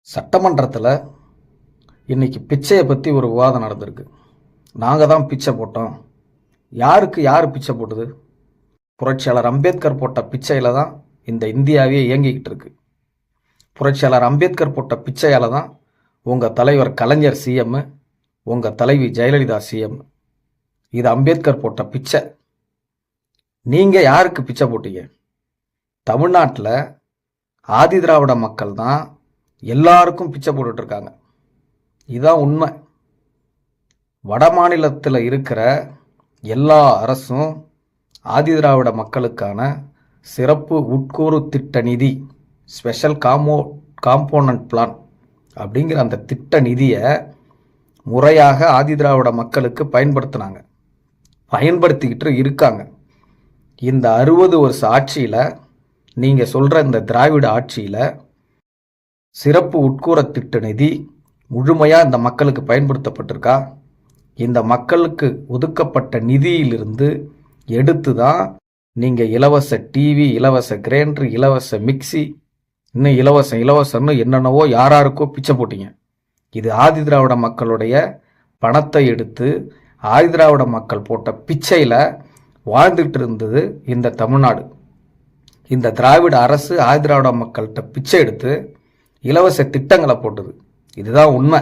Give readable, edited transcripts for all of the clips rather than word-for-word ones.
சட்டமன்றத்தில் இன்னைக்கு பிச்சையை பற்றி ஒரு விவாதம் நடந்திருக்கு. நாங்கள் தான் பிச்சை போட்டோம். யாருக்கு யார் பிச்சை போட்டது? புரட்சியாளர் அம்பேத்கர் போட்ட பிச்சையில் தான் இந்த இந்தியாவே இயங்கிக்கிட்டு இருக்கு. புரட்சியாளர் அம்பேத்கர் போட்ட பிச்சையால் தான் உங்கள் தலைவர் கலைஞர் சிஎம், உங்கள் தலைவி ஜெயலலிதா சிஎம். இது அம்பேத்கர் போட்ட பிச்சை. நீங்கள் யாருக்கு பிச்சை போட்டீங்க? தமிழ்நாட்டில் ஆதி திராவிட மக்கள் தான் எல்லாருக்கும் பிச்சை போட்டுட்டு இருக்காங்க. இதுதான் உண்மை. வட மாநிலத்தில் இருக்கிற எல்லா அரசும் ஆதி திராவிட மக்களுக்கான சிறப்பு உட்கூறு திட்ட நிதி, ஸ்பெஷல் காம்போனன்ட் பிளான் அப்படிங்கிற அந்த திட்ட நிதியை முறையாக ஆதி திராவிட மக்களுக்கு பயன்படுத்திக்கிட்டு இருக்காங்க. இந்த 60 வருஷ ஆட்சியில், நீங்கள் சொல்கிற இந்த திராவிட ஆட்சியில் சிறப்பு உட்கூற திட்ட நிதி முழுமையாக இந்த மக்களுக்கு பயன்படுத்தப்பட்டிருக்கா? இந்த மக்களுக்கு ஒதுக்கப்பட்ட நிதியிலிருந்து எடுத்து தான் நீங்கள் இலவச டிவி, இலவச கிரைண்டர், இலவச மிக்சி, இன்னும் இலவசம்னு என்னென்னவோ யாராருக்கோ பிச்சை போட்டீங்க. இது ஆதி திராவிட மக்களுடைய பணத்தை எடுத்து ஆதி திராவிட மக்கள் போட்ட பிச்சையில் வாழ்ந்துட்டு இருந்தது இந்த தமிழ்நாடு. இந்த திராவிட அரசு ஆதி திராவிட மக்கள்கிட்ட பிச்சை எடுத்து இலவச திட்டங்களை போட்டது. இதுதான் உண்மை.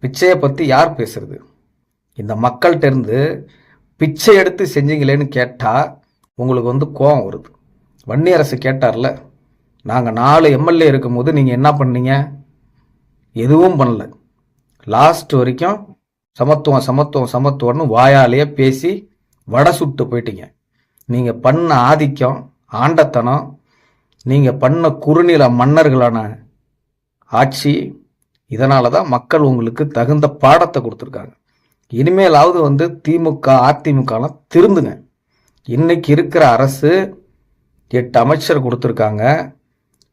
பிச்சையை பற்றி யார் பேசுறது? இந்த மக்கள்கிட்ட இருந்து பிச்சை எடுத்து செஞ்சீங்களேன்னு கேட்டால் உங்களுக்கு கோபம் வருது. வன்னி அரசு கேட்டார்ல, நாங்கள் 4 எம்எல்ஏ இருக்கும்போது நீங்கள் என்ன பண்ணீங்க? எதுவும் பண்ணல. லாஸ்ட் வரைக்கும் சமத்துவம்னு வாயாலேயே பேசி வடை சுட்டு போயிட்டீங்க. நீங்கள் பண்ண ஆதிக்கம், ஆண்டத்தனம், நீங்கள் பண்ண குறுநில மன்னர்களான ஆட்சி, இதனால தான் மக்கள் உங்களுக்கு தகுந்த பாடத்தை கொடுத்துருக்காங்க. இனிமேலாவது திமுக அதிமுகலாம் திருந்துங்க. இன்னைக்கு இருக்கிற அரசு 8 அமைச்சர் கொடுத்துருக்காங்க.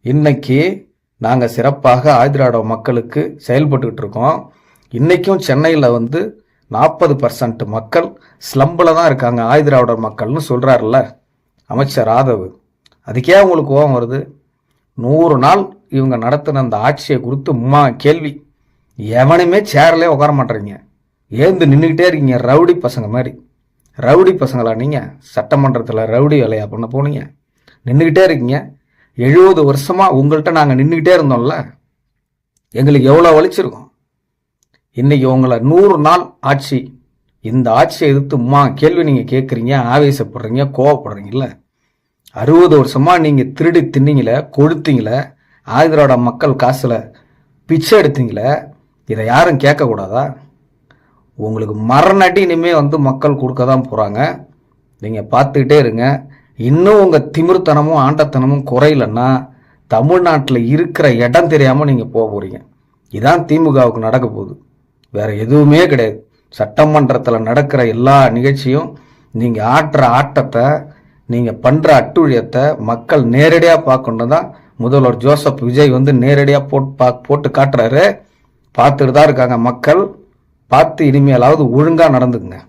இன்னைக்கு நாங்கள் சிறப்பாக ஆதி திராவிட மக்களுக்கு செயல்பட்டுக்கிட்டு இருக்கோம். இன்றைக்கும் சென்னையில் 40% மக்கள் ஸ்லம்பில் தான் இருக்காங்க, ஆதி திராவிட மக்கள்னு சொல்கிறாருல்ல அமைச்சர் ஆதவ். அதுக்கே உங்களுக்கு கோபம் வருது? 100 நாள் இவங்க நடத்தின அந்த ஆட்சியை குறித்து கேள்வி. எவனுமே சேர்லேயே உட்கார மாட்டேறீங்க, ஏந்து நின்றுக்கிட்டே இருக்கீங்க. ரவுடி பசங்க மாதிரி. ரவுடி பசங்களா நீங்கள்? சட்டமன்றத்தில் ரவுடி வேலையா பண்ண போனீங்க? நின்றுக்கிட்டே இருக்கீங்க. 70 வருஷமாக உங்கள்கிட்ட நாங்கள் நின்றுக்கிட்டே இருந்தோம்ல, எங்களுக்கு எவ்வளோ வலிச்சிருக்கோம். இன்றைக்கி உங்களை 100 நாள் ஆட்சி, இந்த ஆட்சியை எதிர்த்து கேள்வி நீங்கள் கேட்குறீங்க, ஆவேசப்படுறீங்க, கோவப்படுறீங்கல்ல. 60 வருஷமாக நீங்கள் திருடி தின்னீங்களே, கொடுத்தீங்களே, ஆதி திராவிட மக்கள் காசில் பிச்சை எடுத்தீங்களே, இதை யாரும் கேட்கக்கூடாதா? உங்களுக்கு மரணடி இனிமேல் மக்கள் கொடுக்க தான் போகிறாங்க. நீங்கள் பார்த்துக்கிட்டே இருங்க. இன்னும் உங்கள் திமிர்த்தனமும் ஆண்டத்தனமும் குறையிலன்னா தமிழ்நாட்டில் இருக்கிற இடம் தெரியாமல் நீங்கள் போக போகிறீங்க. இதான் திமுகவுக்கு நடக்க போகுது, வேறு எதுவுமே கிடையாது. சட்டமன்றத்தில் நடக்கிற எல்லா நிகழ்ச்சியும், நீங்கள் ஆட்டுற ஆட்டத்தை, நீங்கள் பண்ணுற அட்டுழியத்தை மக்கள் நேரடியாக பார்க்கணும் தான் முதல்வர் ஜோசப் விஜய் நேரடியாக போட்டு காட்டுறாரு. பார்த்துட்டு தான் இருக்காங்க மக்கள். பார்த்து இனிமேலாவது ஒழுங்காக நடந்துக்குங்க.